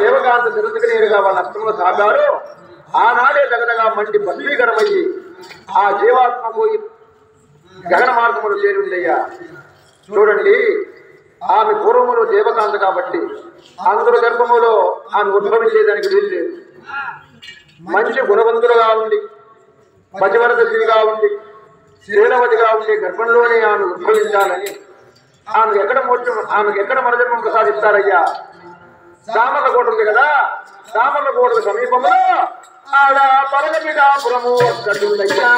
దేవకాంత తిరుతుకనేరుగా వాళ్ళ అర్థంలో సాగారు. ఆనాడే దగ్గరగా మండి భస్మీకరమయ్యి ఆ జీవాత్మ పోయి గగన మార్గములు చేరుందయ్యా. చూడండి, ఆమె పూర్వములో దేవకాంత కాబట్టి అందరు గర్భములో ఆమె ఉద్భవించేదానికి వీలు లేదు. మంచి గుణవంతులుగా ఉండి పతివరదశిగా ఉండి శీలవతిగా ఉండి గర్భంలోనే ఆమె ఉద్భవించాలని ఆమెకు ఎక్కడ మరజన్మం ప్రసాదిస్తారయ్యా? సామర్లకోట ఉంది కదా, సామర్లకోట సమీపంలో ఆడ పరగపిడాపురము కట్టుందయ్యా.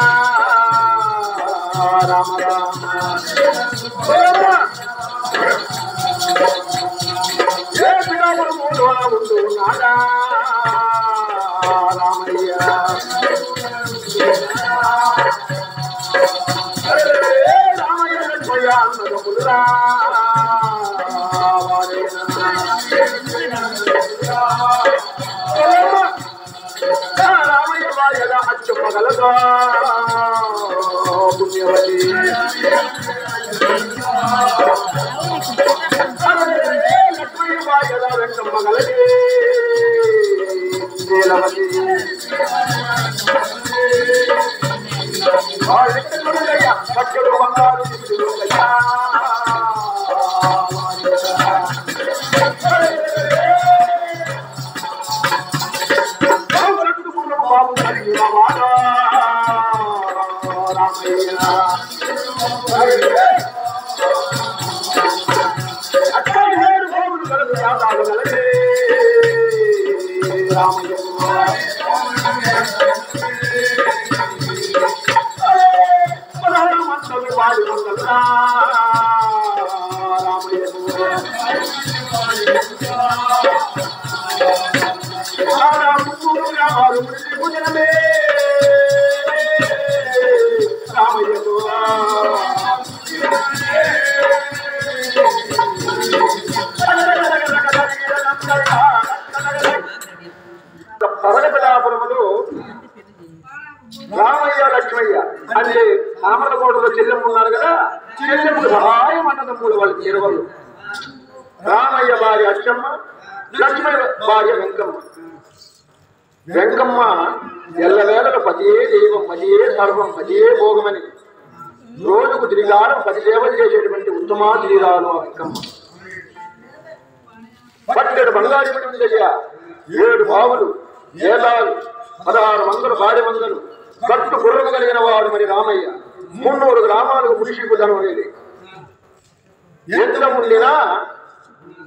రామ ఏ పిడాపురములో ఉంటున్నాడా రామయ్య. రామయ్య లక్ష్మయ్య అన్నదమ్ములురా రామయ్య భార్యగా అచ్చమ్మగలగా పుణ్యవతి. లక్ష్మయ్య భార్యగా వెంకమ్మగలది శీలవతి. పచ్చడు బంగారు బాబు అక్కడ ఏడు బాబులు కలదు యాదాలు కలదే రామయ్య. మంటలు వాడి మంగళ రామయ్య. గ్రామాలు భుజనమే రామయ్యకు. పరగపిడాపురములు రామయ్య లక్ష్మయ్య అంటే సామర్లకోటలో చెల్లెమ్మ ఉన్నారు కదా, చెల్లెమ్మకు సహాయం అన్నదమ్ములు వాళ్ళు చేరవలు. రామయ్య భార్య అచ్చమ్మ, లక్ష్మయ్య భార్య వెంకమ్మ. వెంకమ్మ ఎల్లవేళల పతియే దైవం, పతియే సర్వం, పతియే భోగమని రోజుకు తిరిగారం 10 సేవలు చేసేటువంటి ఉత్తమాతిరాలు ఆ వెంకమ్మ. పట్టెడు బంగారు ఉండయ్యా, 7 బావులు, ఏలాలు, 16 మందులు, భార్య మందులు, కట్టు గుర్రము కలిగిన వాడు మరి రామయ్య. 300 గ్రామాలకు పురుషుకు ధనం అనేది. యంత్రం ఉండినా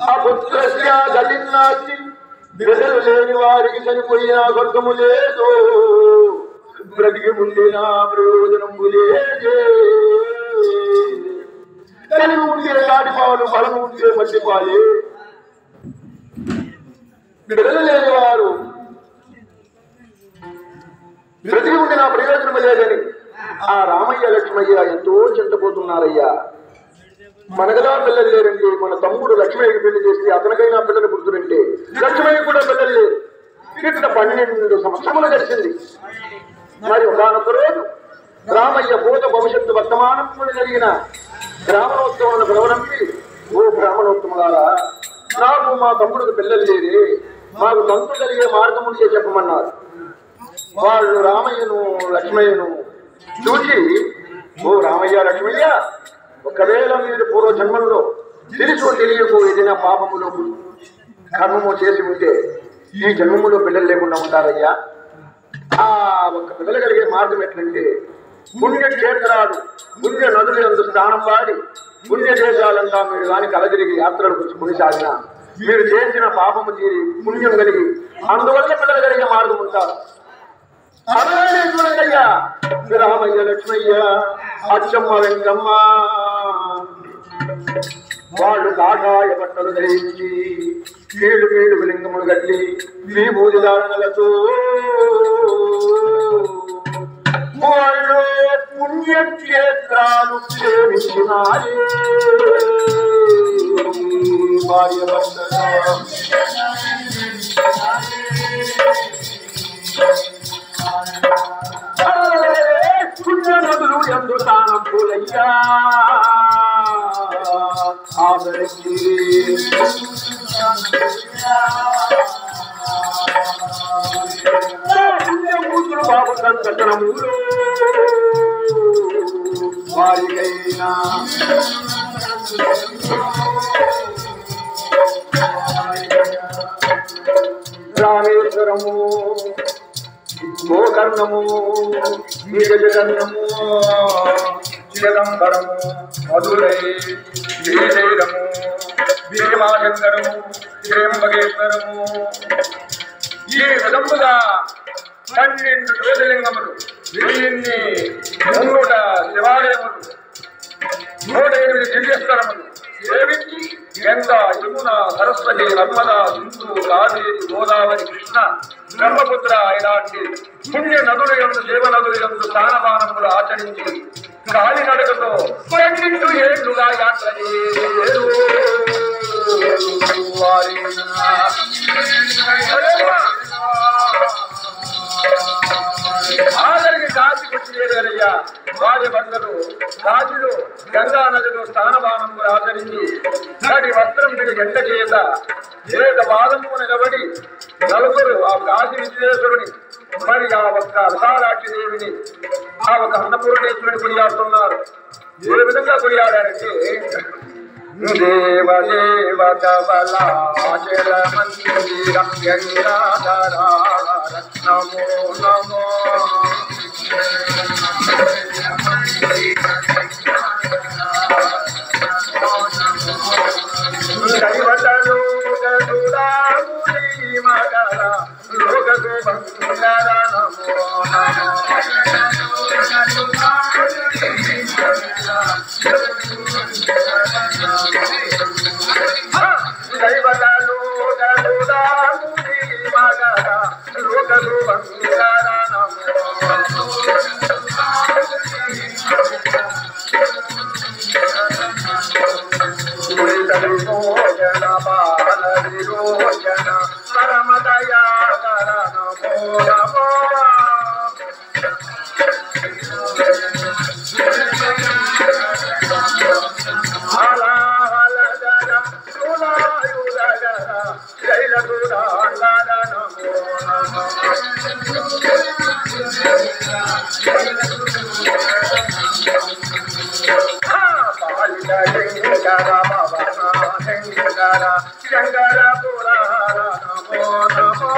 ఆ పుత్రస్య గలిన్నాచి బిడ్డలు లేని వారికి చనిపోయిన స్వర్గము లేదు, బ్రతికి ఉండినా ప్రయోజనము లేదే. కలిగి ఉండే కాటిపాలు, బలము ఉండే మట్టిపాలే. బిడ్డలు లేని వారు బ్రతికి ఉండినా ప్రయోజనము లేదని ఆ రామయ్య లక్ష్మయ్య ఎంతో చింతపోతున్నారయ్యా. మనకదా పిల్లలు లేరండి. మన తమ్ముడు లక్ష్మయ్యకి పెళ్లి చేస్తే అతనికైనా పిల్లలు పుడుతుంటే లక్ష్మయ్య కూడా పిల్లలు లేరు. ఇట్లా 12 సంవత్సరములు గడిచింది. మరి ఒకనొక రోజు రామయ్య భూత భవిష్యత్తు వర్తమానములు జరిగిన బ్రాహ్మణోత్సవాలను పిలవనంపి, ఓ బ్రాహ్మణోత్తములారా, నాకు మా తమ్ముడికి పిల్లలు లేరే, మాకు తంతు కలిగే మార్గములు చెప్పమన్నారు. వాళ్ళు రామయ్యను లక్ష్మయ్యను చూసి, ఓ రామయ్య లక్ష్మయ్య, ఒకవేళ మీరు పూర్వ జన్మంలో తెలుసో తెలియకో ఏదైనా పాపములో కర్మము చేసి ఉంటే ఈ జన్మములో పిల్లలు లేకుండా ఉంటారయ్యా. ఆ ఒక్క పిల్లలు కలిగే మార్గం ఎట్లంటే, పుణ్యక్షేత్రాలు, పుణ్య నదులు ఎందు స్నానం వాడి పుణ్య దేశాలంతా మీరు కానీ కలదిరిగి యాత్రలు కొనసాగిన మీరు చేసిన పాపము తీరి పుణ్యం కలిగి అందువల్ల పిల్లలు కలిగే మార్గం ఉంటారు. అలాగే చూడండియ్యా, రామయ్య లక్ష్మయ్య అచ్చమ్మ వెంకమ్మ వాళ్ళు కాషాయ బట్టలు ధరించి కీళ్ళు కీళ్ళు లింగములు కట్టి విభూతి ధారణలతో వాళ్ళు పుణ్యక్షేత్రాలు సేవించినారే. భార్య భర్తలు పుణ్య నదులు ఎందు తానం పూలయ్యా పట్టణములో వారికైనా రామేశ్వరము గోకర్ణము నిజకర్ణము చిదంబరము మధురై శ్రీశైలము భీమాశంకరము శ్రీంబకేశ్వరము ఈ విధముగా 12 జ్యోతిర్లింగములు 1000 శివాలయములు 108 దివ్యస్థలములు సేవించి గంగా యమున సరస్వతి నర్మదా సింధు కావేరి గోదావరి కృష్ణ బ్రహ్మపుత్ర ఇలాంటి పుణ్య నదుల యందు శివ నదుల యందు స్నానపానములు ఆచరించి కాలినడకతో 12 ఏళ్లుగా యాత్ర చేరు ఆఖరికి కాశీకి వచ్చి చేరారయ్యా. వారి బంధులు కాశీలో గంగా నదిలో స్నానపానములు ఆచరించి నాటి వస్త్రం విడి ఎండ చేత ఏక పాదము నిలబడి నలుగురు ఆ కాశీ విశ్వేశ్వరుని మరి ఆ ఒక్క విశాలాక్షి దేవిని ఆ ఒక అన్నపూర్ణేశ్వరుని కొనియాడుతున్నారు. ఏ విధంగా కొనియాడారంటే దేవ దేవ కమలాచల మందిరం గంగాధర నమో నమో దైవతలు గరుడాముని మగర లోకకు బంగార నమో నమో దైవతలు గరుడాముని మగర లోకకు బంగార నమో విరోచన బాల విరోచన పరమదయాకర నమో నమో హలహలధర సులాయుధర శైలపురాంగన నమో నమో శంకర భవన శంకర శంకర పురాణ నమో నమో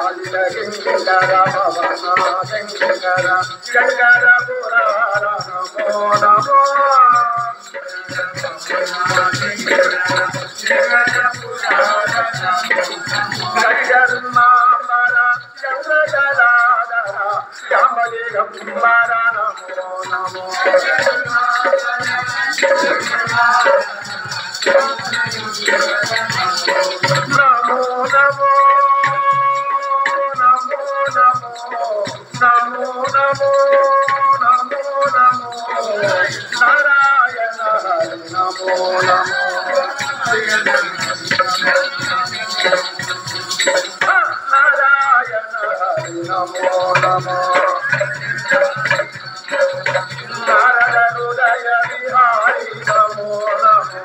శంకర భవన శంకర శంకర పురాణ నమో నమో హరిధర్మాంబర చంద్రజలాధర శ్యామలిగంబర నమో నమో నమో నమో నమో నమో నమో నమో నారాయణ హరి నమో నమో నారాయణ హరి నమో నమో నారద హృదయ విహారి నమో నమో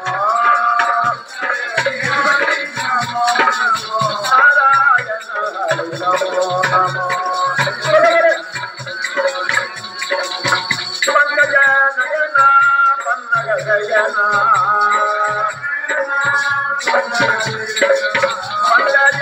నారాయణ హరి నమో నమో పంకజ నయన పన్నగ గయన పంకజ